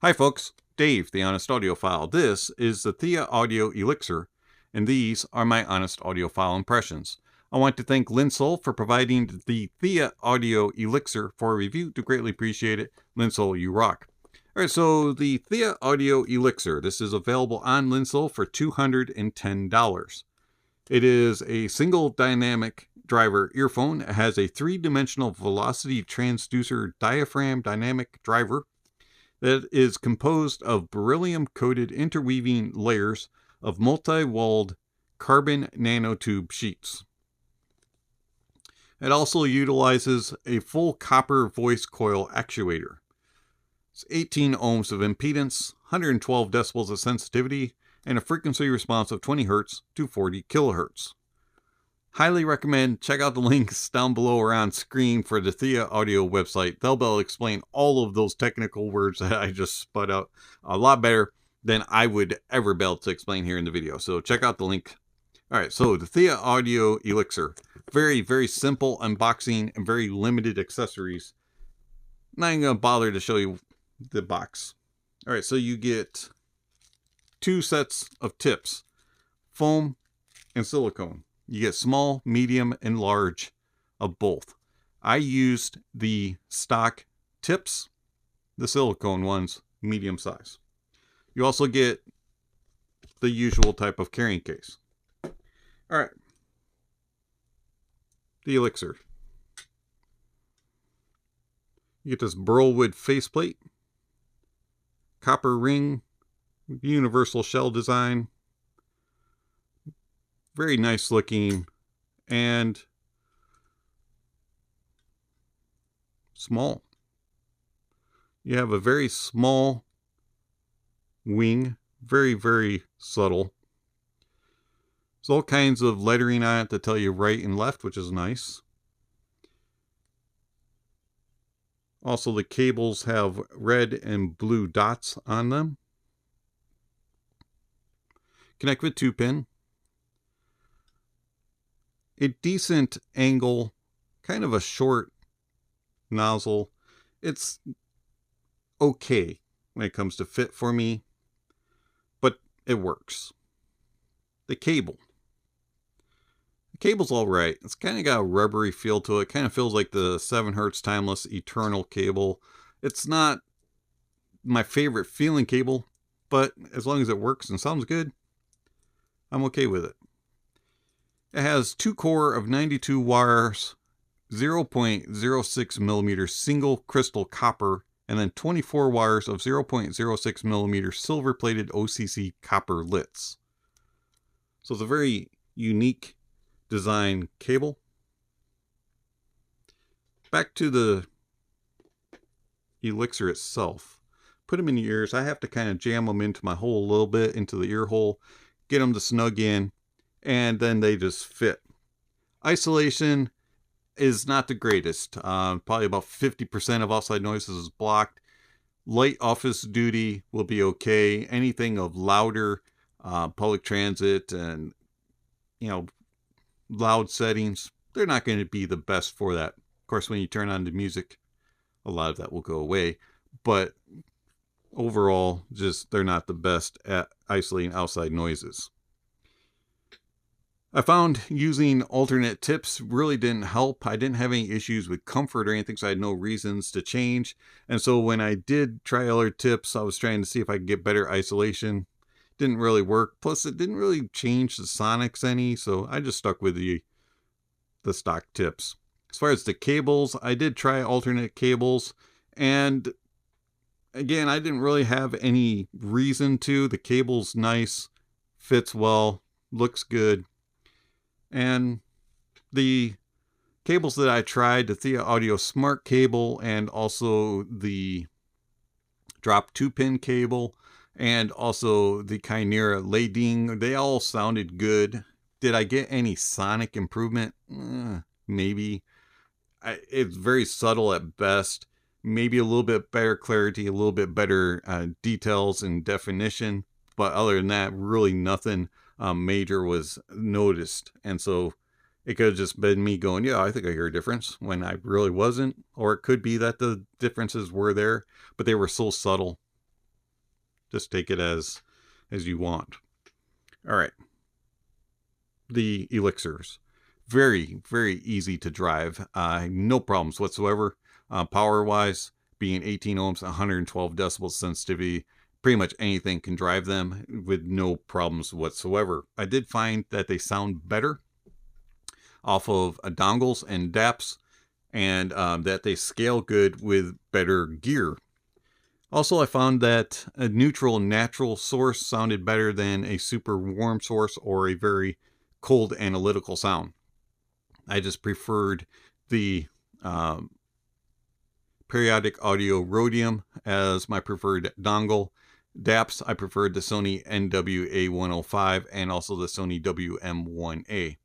Hi folks, Dave, the Honest Audiophile. This is the ThieAudio Elixir, and these are my Honest Audiophile impressions. I want to thank Linsoul for providing the ThieAudio Elixir for a review. Do greatly appreciate it. Linsoul, you rock. Alright, so the ThieAudio Elixir, this is available on Linsoul for $210. It is a single dynamic driver earphone. It has a three-dimensional velocity transducer diaphragm dynamic driver that is composed of beryllium-coated interweaving layers of multi-walled carbon nanotube sheets. It also utilizes a full copper voice coil actuator. It's 18 ohms of impedance, 112 decibels of sensitivity, and a frequency response of 20 Hz to 40 kHz. Highly recommend. Check out the links down below or on screen for the ThieAudio website. They'll be able to explain all of those technical words that I just sput out a lot better than I would ever be able to explain here in the video. So check out the link. Alright, so the ThieAudio Elixir. Very, very simple unboxing and very limited accessories. Not even going to bother to show you the box. Alright, so you get two sets of tips. Foam and silicone. You get small, medium, and large of both. I used the stock tips, the silicone ones, medium size. You also get the usual type of carrying case. Alright. The Elixir. You get this burlwood faceplate, copper ring, universal shell design. Very nice looking and small. You have a very small wing, very, very subtle. There's all kinds of lettering on it to tell you right and left, which is nice. Also, the cables have red and blue dots on them. Connect with 2-pin. A decent angle, kind of a short nozzle. It's okay when it comes to fit for me, but it works. The cable. The cable's alright. It's kind of got a rubbery feel to it. Kind of feels like the 7 Hz Timeless Eternal cable. It's not my favorite feeling cable, but as long as it works and sounds good, I'm okay with it. It has 2 core of 92 wires, 0.06 millimeter single crystal copper, and then 24 wires of 0.06 millimeter silver plated OCC copper lits. So it's a very unique design cable. Back to the Elixir itself. Put them in your ears. I have to kind of jam them into my hole a little bit, into the ear hole, get them to snug in, and then they just fit. Isolation is not the greatest. Probably about 50% of outside noises is blocked. Light office duty will be okay. Anything of louder, public transit and, loud settings, they're not going to be the best for that. Of course, when you turn on the music, a lot of that will go away. But overall, they're not the best at isolating outside noises. I found using alternate tips really didn't help. I didn't have any issues with comfort or anything, so I had no reasons to change. And so when I did try other tips, I was trying to see if I could get better isolation. Didn't really work. Plus, it didn't really change the sonics any, so I just stuck with the stock tips. As far as the cables, I did try alternate cables, and again, I didn't really have any reason to. The cable's nice, fits well, looks good. And the cables that I tried, the ThieAudio Smart cable and also the drop 2-pin cable and also the Chimera Lading, they all sounded good. Did I get any sonic improvement? Maybe. It's very subtle at best. Maybe a little bit better clarity, a little bit better details and definition. But other than that, really nothing major was noticed. And so it could have just been me going, yeah, I think I hear a difference, when I really wasn't. Or it could be that the differences were there, but they were so subtle. Just take it as you want. All right. The Elixirs. Very, very easy to drive. No problems whatsoever. Power-wise, being 18 ohms, 112 decibels sensitivity, pretty much anything can drive them with no problems whatsoever. I did find that they sound better off of dongles and DAPs, and that they scale good with better gear. Also, I found that a neutral natural source sounded better than a super warm source or a very cold analytical sound. I just preferred the periodic audio rhodium as my preferred dongle. DAPs, I preferred the Sony NWA105 and also the Sony WM1A.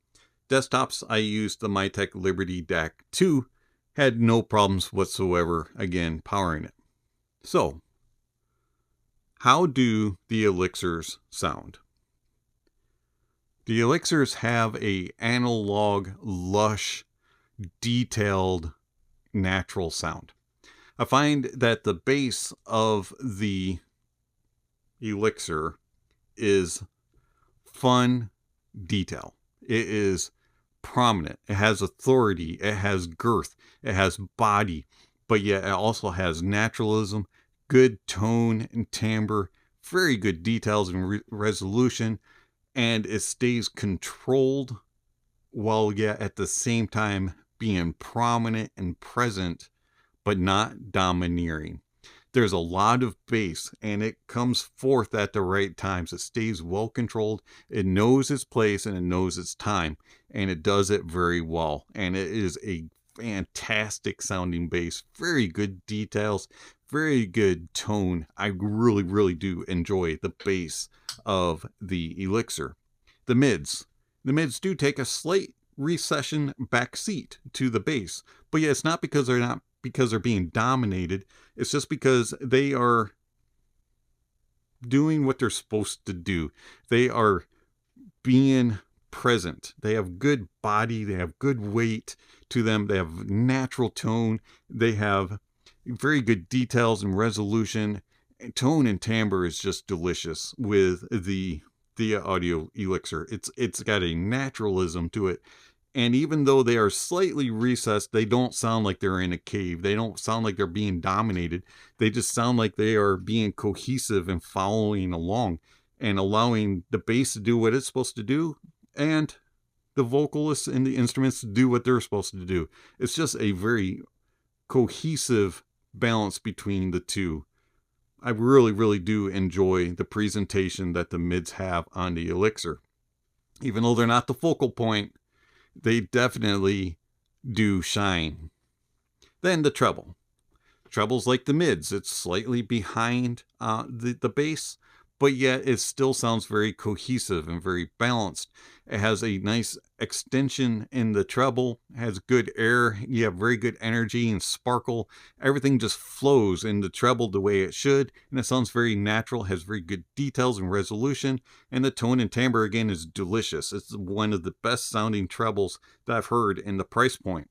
Desktops, I used the Mytek Liberty DAC 2. Had no problems whatsoever, again, powering it. So, how do the Elixirs sound? The Elixirs have a analog, lush, detailed, natural sound. I find that the bass of the Elixir is fun detail. It is prominent. It has authority. It has girth. It has body. But yet it also has naturalism, good tone and timbre, very good details and resolution, and it stays controlled while yet at the same time being prominent and present, but not domineering. There's a lot of bass, and it comes forth at the right times. It stays well controlled. It knows its place and it knows its time, and it does it very well. And it is a fantastic sounding bass, very good details, very good tone. I really, really do enjoy the bass of the Elixir. The mids do take a slight recession back seat to the bass, but yeah, it's not because they're being dominated. It's just because they are doing what they're supposed to do. They are being present. They have good body. They have good weight to them. They have natural tone. They have very good details and resolution. Tone and timbre is just delicious with the ThieAudio Elixir. It's got a naturalism to it. And even though they are slightly recessed, they don't sound like they're in a cave. They don't sound like they're being dominated. They just sound like they are being cohesive and following along and allowing the bass to do what it's supposed to do and the vocalists and the instruments to do what they're supposed to do. It's just a very cohesive balance between the two. I really, really do enjoy the presentation that the mids have on the Elixir. Even though they're not the focal point, they definitely do shine. Then the treble. Treble's like the mids. It's slightly behind the bass, but yet it still sounds very cohesive and very balanced. It has a nice extension in the treble, has good air, you have very good energy and sparkle. Everything just flows in the treble the way it should, and it sounds very natural, has very good details and resolution, and the tone and timbre again is delicious. It's one of the best sounding trebles that I've heard in the price point.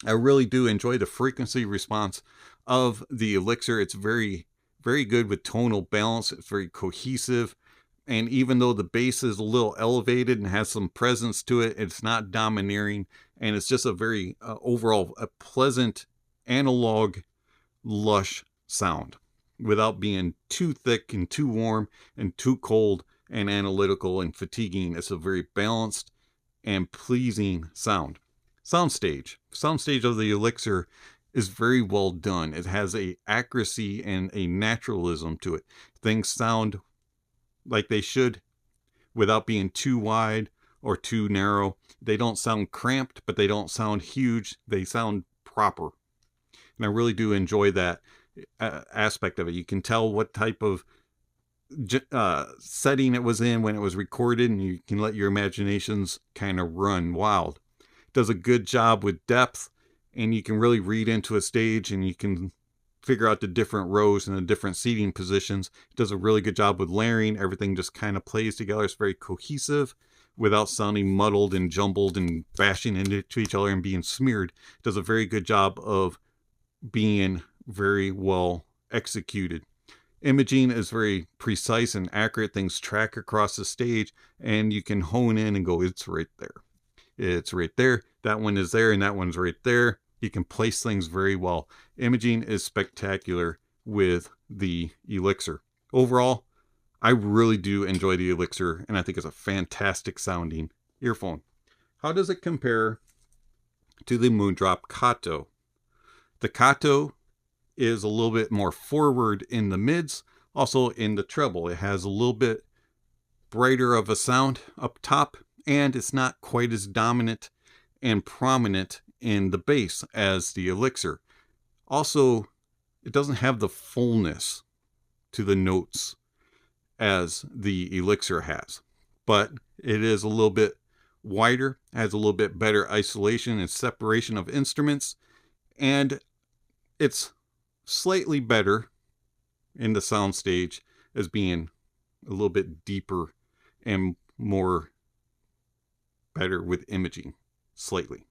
I really do enjoy the frequency response of the Elixir. It's very, very good with tonal balance. It's very cohesive. And even though the bass is a little elevated and has some presence to it, it's not domineering. And it's just a very overall a pleasant, analog, lush sound without being too thick and too warm and too cold and analytical and fatiguing. It's a very balanced and pleasing sound. Soundstage. Soundstage of the Elixir is very well done. It has a accuracy and a naturalism to it. Things sound like they should without being too wide or too narrow. They don't sound cramped, but they don't sound huge. They sound proper. And I really do enjoy that aspect of it. You can tell what type of setting it was in when it was recorded, and you can let your imaginations kind of run wild. It does a good job with depth, and you can really read into a stage, and you can figure out the different rows and the different seating positions. It does a really good job with layering. Everything just kind of plays together. It's very cohesive without sounding muddled and jumbled and bashing into each other and being smeared. It does a very good job of being very well executed. Imaging is very precise and accurate. Things track across the stage, and you can hone in and go, it's right there. It's right there. That one is there, and that one's right there. You can place things very well. Imaging is spectacular with the Elixir. Overall, I really do enjoy the Elixir, and I think it's a fantastic sounding earphone. How does it compare to the Moondrop Kato? The Kato is a little bit more forward in the mids, also in the treble. It has a little bit brighter of a sound up top, and it's not quite as dominant and prominent in the bass as the Elixir. Also, it doesn't have the fullness to the notes as the Elixir has, but it is a little bit wider, has a little bit better isolation and separation of instruments, and it's slightly better in the soundstage as being a little bit deeper and more better with imaging, slightly.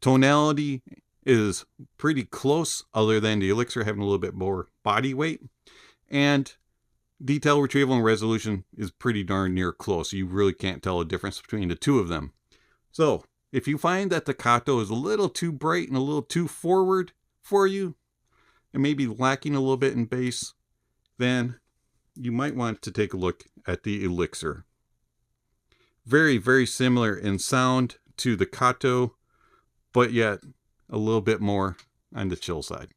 Tonality is pretty close, other than the Elixir having a little bit more body weight, and detail retrieval and resolution is pretty darn near close. You really can't tell a difference between the two of them. So if you find that the Kato is a little too bright and a little too forward for you, and maybe lacking a little bit in bass, then you might want to take a look at the Elixir. Very, very similar in sound to the Kato, but yet a little bit more on the chill side.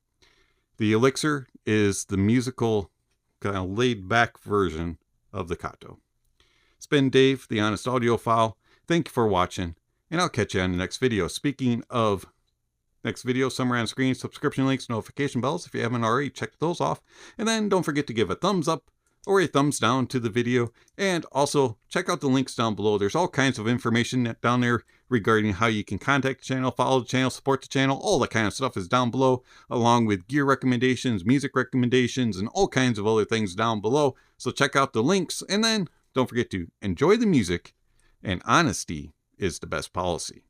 The Elixir is the musical, kind of laid back version of the Kato. It's been Dave, the Honest Audiophile. Thank you for watching, and I'll catch you on the next video. Speaking of next video, somewhere on screen, subscription links, notification bells. If you haven't already, check those off. And then don't forget to give a thumbs up or a thumbs down to the video. And also check out the links down below. There's all kinds of information down there regarding how you can contact the channel, follow the channel, support the channel. All that kind of stuff is down below, along with gear recommendations, music recommendations, and all kinds of other things down below. So check out the links, and then don't forget to enjoy the music, and honesty is the best policy.